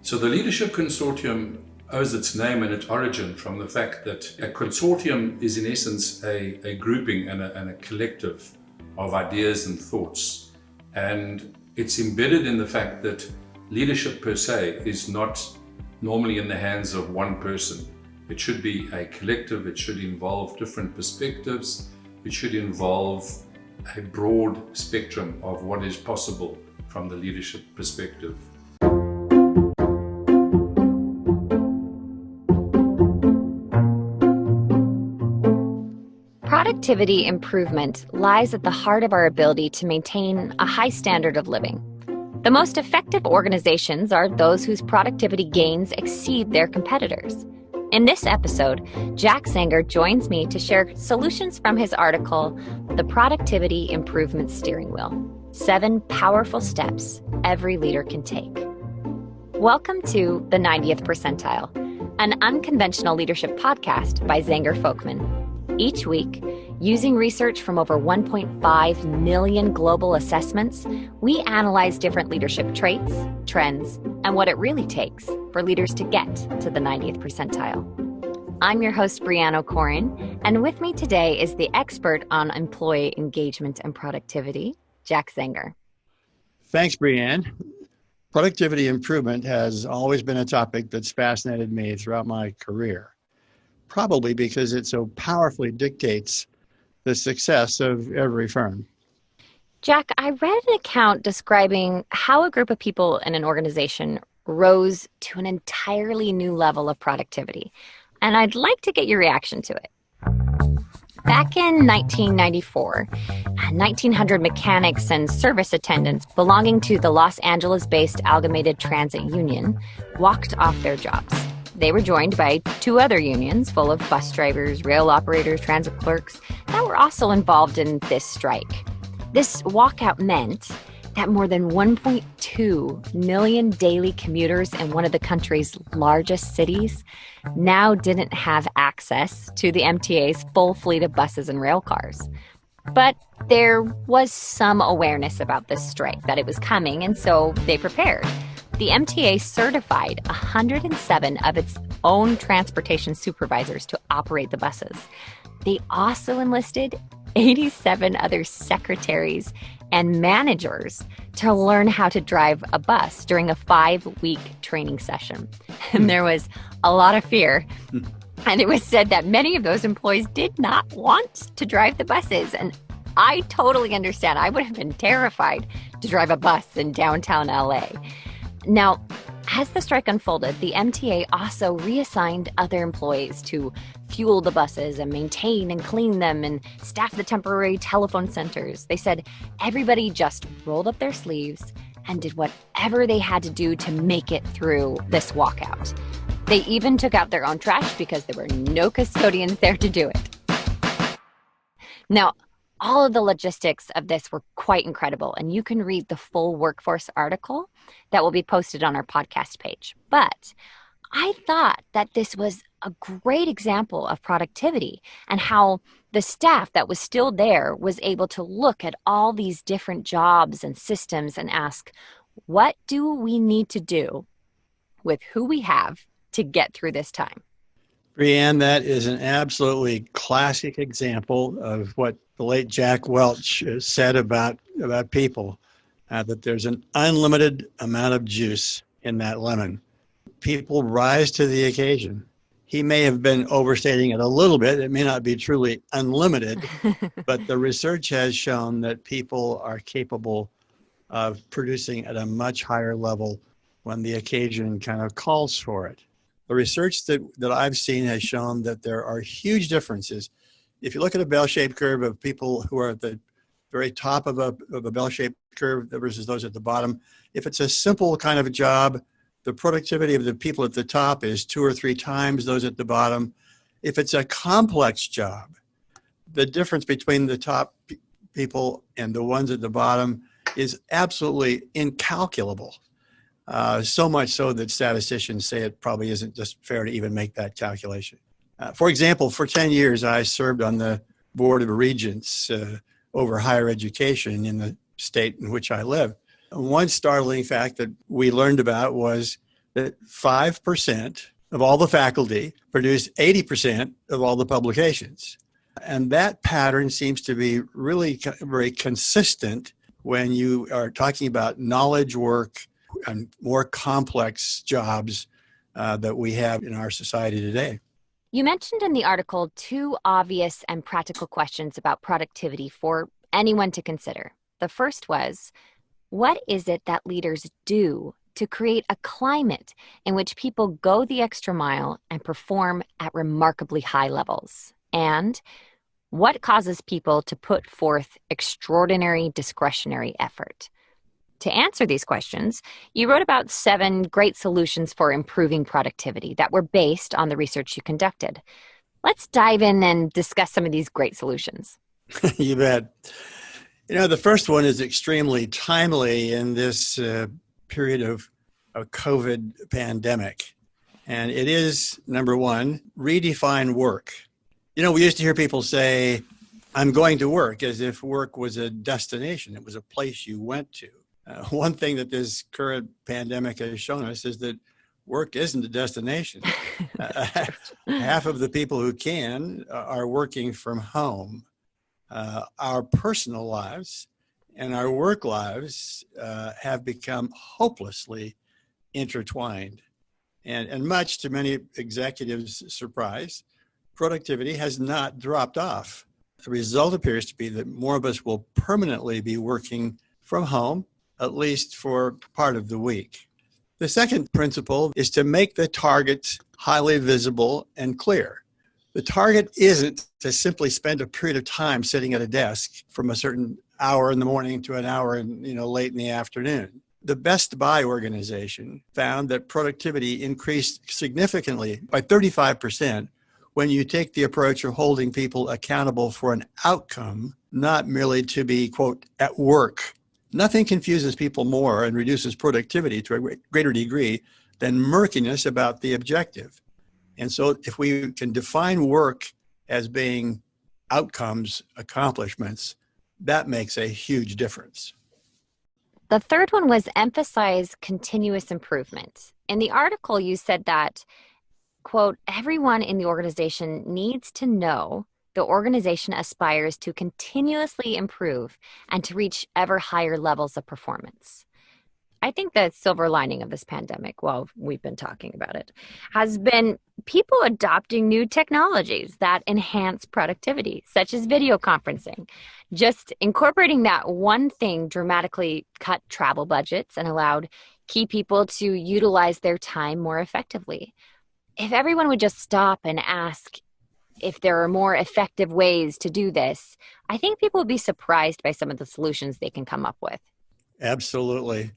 So the Leadership Consortium owes its name and its origin from the fact that a consortium is in essence a grouping and a collective of ideas and thoughts. And it's embedded in the fact that leadership per se is not normally in the hands of one person. It should be a collective, it should involve different perspectives, it should involve a broad spectrum of what is possible from the leadership perspective. Productivity improvement lies at the heart of our ability to maintain a high standard of living. The most effective organizations are those whose productivity gains exceed their competitors. In this episode, Jack Zenger joins me to share solutions from his article, The Productivity Improvement Steering Wheel: 7 Powerful Steps Every Leader Can Take. Welcome to the 90th Percentile, an unconventional leadership podcast by Zenger Folkman. Each week, using research from over 1.5 million global assessments, we analyze different leadership traits, trends, and what it really takes for leaders to get to the 90th percentile. I'm your host, BreAnne Okoren, and with me today is the expert on employee engagement and productivity, Jack Zenger. Thanks, BreAnne. Productivity improvement has always been a topic that's fascinated me throughout my career, probably because it so powerfully dictates the success of every firm. Jack, I read an account describing how a group of people in an organization rose to an entirely new level of productivity, and I'd like to get your reaction to it. Back in 1994, 1,900 mechanics and service attendants belonging to the Los Angeles-based Amalgamated Transit Union walked off their jobs. They were joined by 2 other unions full of bus drivers, rail operators, transit clerks that were also involved in this strike. This walkout meant that more than 1.2 million daily commuters in one of the country's largest cities now didn't have access to the MTA's full fleet of buses and rail cars. But there was some awareness about this strike, that it was coming, and so they prepared. The MTA certified 107 of its own transportation supervisors to operate the buses. They also enlisted 87 other secretaries and managers to learn how to drive a bus during a 5-week training session. And there was a lot of fear. And it was said that many of those employees did not want to drive the buses. And I totally understand. I would have been terrified to drive a bus in downtown LA. Now, as the strike unfolded, the MTA also reassigned other employees to fuel the buses and maintain and clean them and staff the temporary telephone centers. They said everybody just rolled up their sleeves and did whatever they had to do to make it through this walkout. They even took out their own trash because there were no custodians there to do it. Now, all of the logistics of this were quite incredible, and you can read the full workforce article that will be posted on our podcast page. But I thought that this was a great example of productivity and how the staff that was still there was able to look at all these different jobs and systems and ask, what do we need to do with who we have to get through this time? BreAnne, that is an absolutely classic example of what the late Jack Welch said about people, that there's an unlimited amount of juice in that lemon. People rise to the occasion. He may have been overstating it a little bit. It may not be truly unlimited, but the research has shown that people are capable of producing at a much higher level when the occasion kind of calls for it. The research that I've seen has shown that there are huge differences. If you look at a bell-shaped curve of people who are at the very top of a bell-shaped curve versus those at the bottom, if it's a simple kind of job, the productivity of the people at the top is 2 or 3 times those at the bottom. If it's a complex job, the difference between the top people and the ones at the bottom is absolutely incalculable. So much so that statisticians say it probably isn't just fair to even make that calculation. For example, for 10 years, I served on the Board of Regents over higher education in the state in which I live. One startling fact that we learned about was that 5% of all the faculty produce 80% of all the publications. And that pattern seems to be really very consistent when you are talking about knowledge work and more complex jobs that we have in our society today. You mentioned in the article 2 obvious and practical questions about productivity for anyone to consider. The first was, what is it that leaders do to create a climate in which people go the extra mile and perform at remarkably high levels? And what causes people to put forth extraordinary discretionary effort? To answer these questions, you wrote about 7 great solutions for improving productivity that were based on the research you conducted. Let's dive in and discuss some of these great solutions. You bet. The first one is extremely timely in this period of COVID pandemic. And it is, number one, redefine work. We used to hear people say, I'm going to work, as if work was a destination. It was a place you went to. One thing that this current pandemic has shown us is that work isn't a destination. Half of the people who can are working from home. Our personal lives and our work lives have become hopelessly intertwined. And much to many executives' surprise, productivity has not dropped off. The result appears to be that more of us will permanently be working from home, at least for part of the week. The second principle is to make the targets highly visible and clear. The target isn't to simply spend a period of time sitting at a desk from a certain hour in the morning to an hour in, late in the afternoon. The Best Buy organization found that productivity increased significantly by 35% when you take the approach of holding people accountable for an outcome, not merely to be, quote, at work. Nothing confuses people more and reduces productivity to a greater degree than murkiness about the objective. And so if we can define work as being outcomes, accomplishments, that makes a huge difference. The third one was emphasize continuous improvement. In the article, you said that, quote, everyone in the organization needs to know the organization aspires to continuously improve and to reach ever higher levels of performance. I think the silver lining of this pandemic, while we've been talking about it, has been people adopting new technologies that enhance productivity, such as video conferencing. Just incorporating that one thing dramatically cut travel budgets and allowed key people to utilize their time more effectively. If everyone would just stop and ask if there are more effective ways to do this, I think people would be surprised by some of the solutions they can come up with. Absolutely.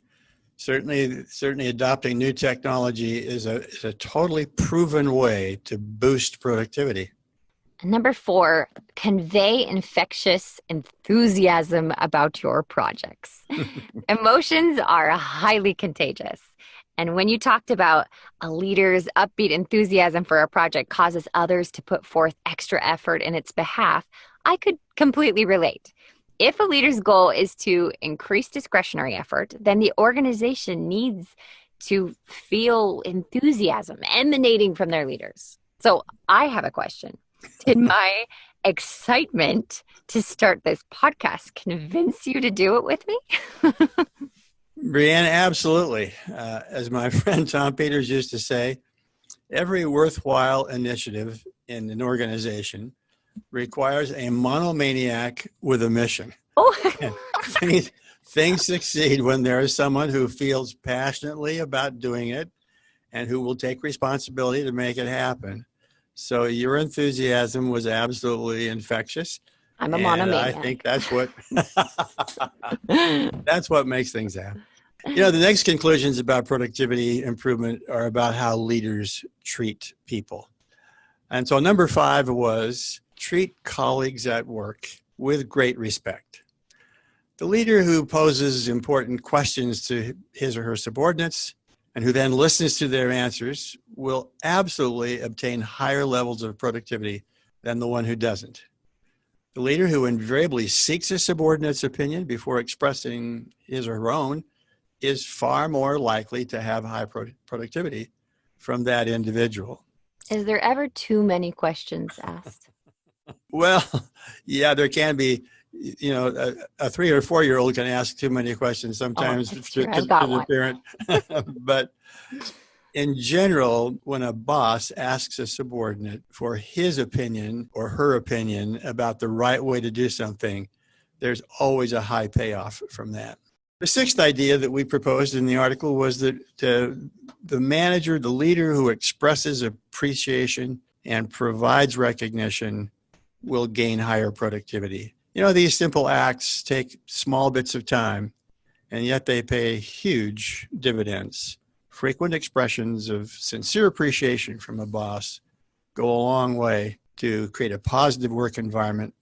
Certainly adopting new technology is a totally proven way to boost productivity. Number 4, convey infectious enthusiasm about your projects. Emotions are highly contagious. And when you talked about a leader's upbeat enthusiasm for a project causes others to put forth extra effort in its behalf, I could completely relate. If a leader's goal is to increase discretionary effort, then the organization needs to feel enthusiasm emanating from their leaders. So I have a question. Did my excitement to start this podcast convince you to do it with me? BreAnne, absolutely. As my friend Tom Peters used to say, every worthwhile initiative in an organization requires a monomaniac with a mission. Oh. Things succeed when there is someone who feels passionately about doing it and who will take responsibility to make it happen. So your enthusiasm was absolutely infectious. I'm a monomaniac. I think that's what makes things happen. The next conclusions about productivity improvement are about how leaders treat people. And so number 5 was treat colleagues at work with great respect. The leader who poses important questions to his or her subordinates and who then listens to their answers will absolutely obtain higher levels of productivity than the one who doesn't. The leader who invariably seeks a subordinate's opinion before expressing his or her own is far more likely to have high productivity from that individual. Is there ever too many questions asked? Well, yeah, there can be. A 3 or 4 year old can ask too many questions sometimes that's to true. I've got the one. parent. But in general, when a boss asks a subordinate for his opinion or her opinion about the right way to do something, there's always a high payoff from that. The sixth idea that we proposed in the article was that the manager, the leader who expresses appreciation and provides recognition will gain higher productivity. These simple acts take small bits of time, and yet they pay huge dividends. Frequent expressions of sincere appreciation from a boss go a long way to create a positive work environment,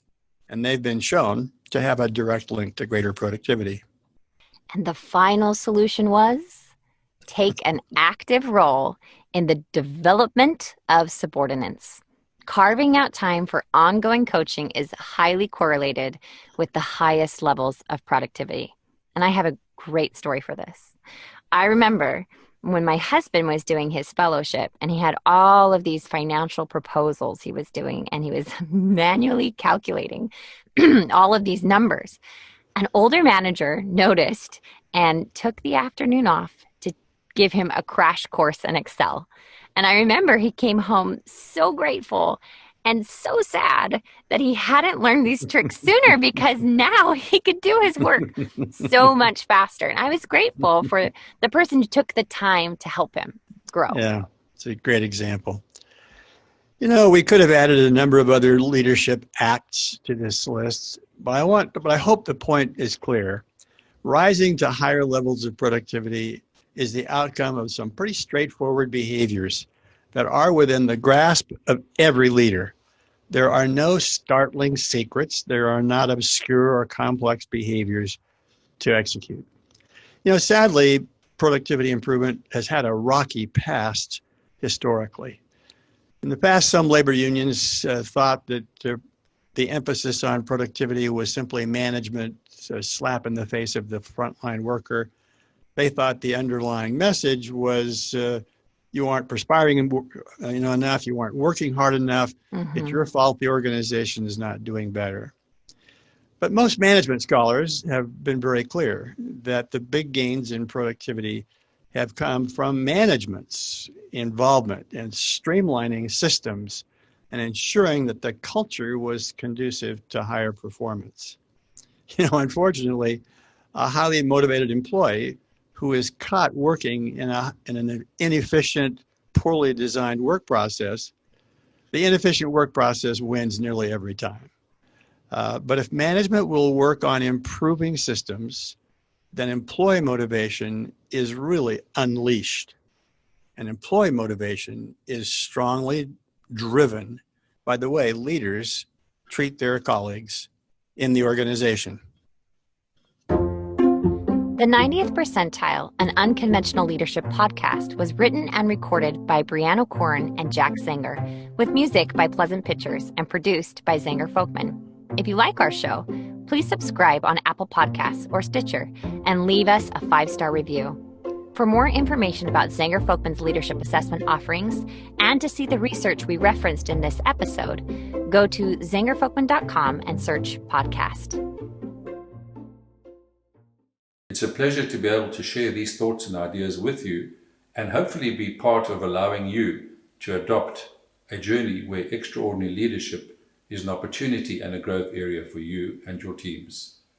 and they've been shown to have a direct link to greater productivity. And the final solution was take an active role in the development of subordinates. Carving out time for ongoing coaching is highly correlated with the highest levels of productivity. And I have a great story for this. I remember when my husband was doing his fellowship and he had all of these financial proposals he was doing, and he was manually calculating all of these numbers. An older manager noticed and took the afternoon off to give him a crash course in Excel. And I remember he came home so grateful and so sad that he hadn't learned these tricks sooner, because now he could do his work so much faster. And I was grateful for the person who took the time to help him grow. Yeah, it's a great example. We could have added a number of other leadership acts to this list, but I hope the point is clear. Rising to higher levels of productivity is the outcome of some pretty straightforward behaviors that are within the grasp of every leader. There are no startling secrets. There are not obscure or complex behaviors to execute. Sadly, productivity improvement has had a rocky past historically. In the past, some labor unions thought that the emphasis on productivity was simply management, a slap in the face of the frontline worker. They thought the underlying message was you aren't perspiring enough, you aren't working hard enough. Mm-hmm. It's your fault the organization is not doing better. But most management scholars have been very clear that the big gains in productivity have come from management's involvement and streamlining systems and ensuring that the culture was conducive to higher performance. Unfortunately, a highly motivated employee who is caught working in an inefficient, poorly designed work process, the inefficient work process wins nearly every time. But if management will work on improving systems, then employee motivation is really unleashed. And employee motivation is strongly driven by the way leaders treat their colleagues in the organization. The 90th Percentile, an unconventional leadership podcast, was written and recorded by BreAnne Okoren and Jack Zenger, with music by Pleasant Pictures and produced by Zenger Folkman. If you like our show, please subscribe on Apple Podcasts or Stitcher and leave us a 5-star review. For more information about Zenger Folkman's leadership assessment offerings and to see the research we referenced in this episode, go to zengerfolkman.com and search podcast. It's a pleasure to be able to share these thoughts and ideas with you, and hopefully be part of allowing you to adopt a journey where extraordinary leadership is an opportunity and a growth area for you and your teams.